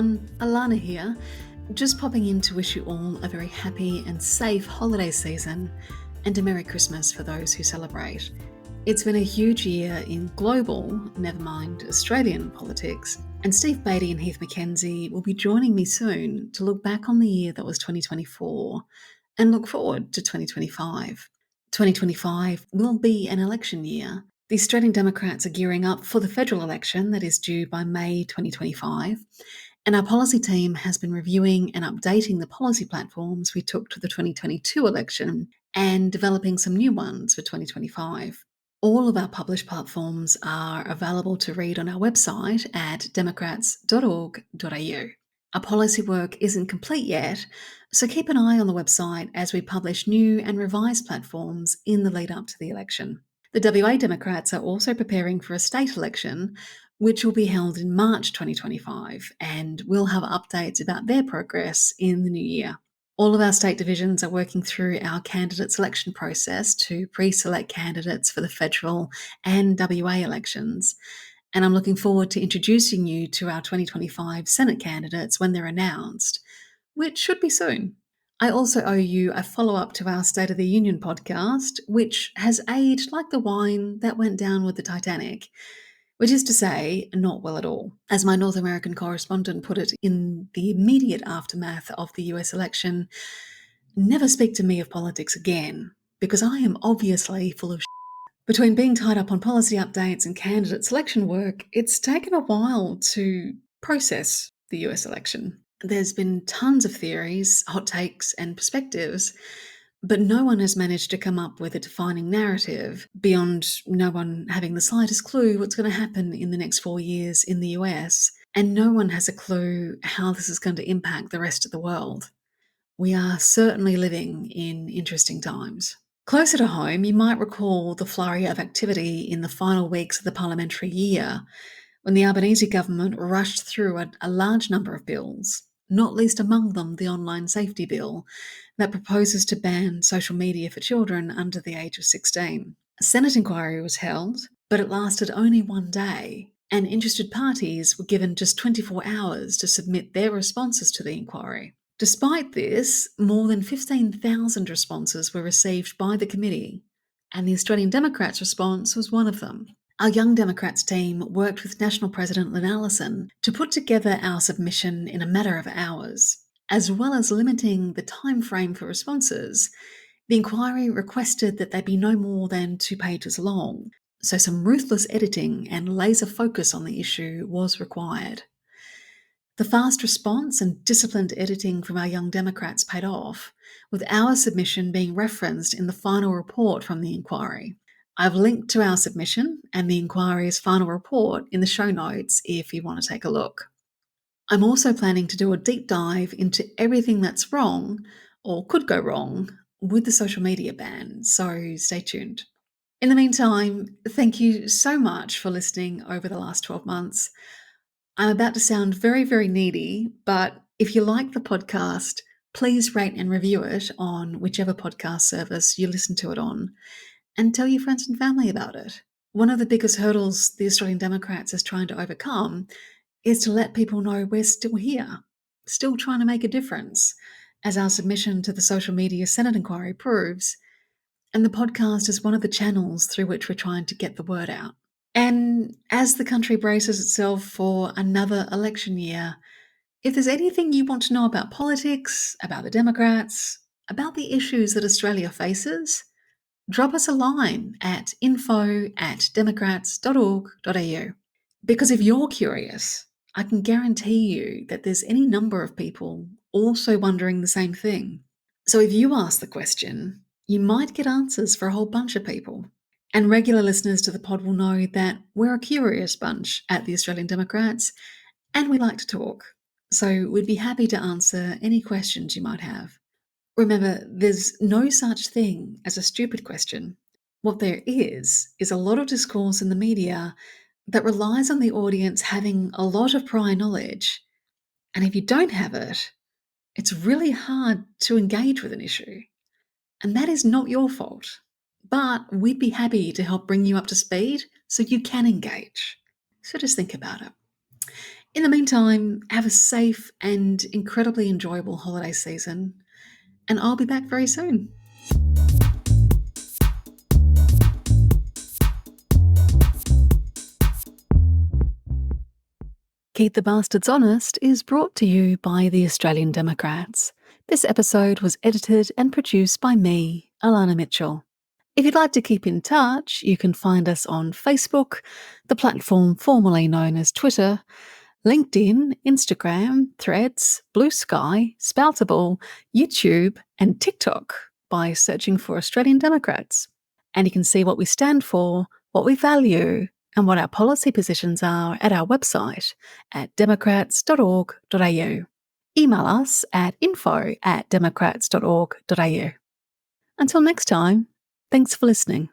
everyone, Alana here, just popping in to wish you all a very happy and safe holiday season and a Merry Christmas for those who celebrate. It's been a huge year in global, never mind Australian politics, and Steve Beattie and Heath McKenzie will be joining me soon to look back on the year that was 2024 and look forward to 2025. 2025 will be an election year. The Australian Democrats are gearing up for the federal election that is due by May 2025, and our policy team has been reviewing and updating the policy platforms we took to the 2022 election and developing some new ones for 2025. All of our published platforms are available to read on our website at democrats.org.au. Our policy work isn't complete yet, so keep an eye on the website as we publish new and revised platforms in the lead up to the election. The WA Democrats are also preparing for a state election, which will be held in March 2025, and we'll have updates about their progress in the new year. All of our state divisions are working through our candidate selection process to pre-select candidates for the federal and WA elections, and I'm looking forward to introducing you to our 2025 Senate candidates when they're announced, which should be soon. I also owe you a follow-up to our State of the Union podcast, which has aged like the wine that went down with the Titanic, which is to say, not well at all. As my North American correspondent put it in the immediate aftermath of the US election, never speak to me of politics again, because I am obviously full of shit. Between being tied up on policy updates and candidate selection work, it's taken a while to process the US election. There's been tons of theories, hot takes, and perspectives, but no one has managed to come up with a defining narrative beyond no one having the slightest clue what's going to happen in the next 4 years in the US, and no one has a clue how this is going to impact the rest of the world. We are certainly living in interesting times. Closer to home, you might recall the flurry of activity in the final weeks of the parliamentary year when the Albanese government rushed through a large number of bills, not least among them the Online Safety Bill that proposes to ban social media for children under the age of 16. A Senate inquiry was held, but it lasted only one day, and interested parties were given just 24 hours to submit their responses to the inquiry. Despite this, more than 15,000 responses were received by the committee, and the Australian Democrats' response was one of them. Our Young Democrats team worked with National President Lynn Allison to put together our submission in a matter of hours. As well as limiting the time frame for responses, the inquiry requested that they be no more than 2 pages long, so some ruthless editing and laser focus on the issue was required. The fast response and disciplined editing from our Young Democrats paid off, with our submission being referenced in the final report from the inquiry. I've linked to our submission and the inquiry's final report in the show notes if you want to take a look. I'm also planning to do a deep dive into everything that's wrong, or could go wrong, with the social media ban, so stay tuned. In the meantime, thank you so much for listening over the last 12 months. I'm about to sound very, very needy, but if you like the podcast, please rate and review it on whichever podcast service you listen to it on, and tell your friends and family about it. One of the biggest hurdles the Australian Democrats is trying to overcome is to let people know we're still here, still trying to make a difference, as our submission to the social media Senate inquiry proves, and the podcast is one of the channels through which we're trying to get the word out. And as the country braces itself for another election year, if there's anything you want to know about politics, about the Democrats, about the issues that Australia faces, drop us a line at info@democrats.org.au. Because if you're curious, I can guarantee you that there's any number of people also wondering the same thing. So if you ask the question, you might get answers for a whole bunch of people. And regular listeners to the pod will know that we're a curious bunch at the Australian Democrats, and we like to talk. So we'd be happy to answer any questions you might have. Remember, there's no such thing as a stupid question. What there is a lot of discourse in the media that relies on the audience having a lot of prior knowledge. And if you don't have it, it's really hard to engage with an issue. And that is not your fault. But we'd be happy to help bring you up to speed so you can engage. So just think about it. In the meantime, have a safe and incredibly enjoyable holiday season, and I'll be back very soon. Keep the Bastards Honest is brought to you by the Australian Democrats. This episode was edited and produced by me, Alana Mitchell. If you'd like to keep in touch, you can find us on Facebook, the platform formerly known as Twitter, LinkedIn, Instagram, Threads, Blue Sky, Spoutable, YouTube, and TikTok by searching for Australian Democrats. And you can see what we stand for, what we value, and what our policy positions are at our website at democrats.org.au. Email us at info@democrats.org.au. Until next time, thanks for listening.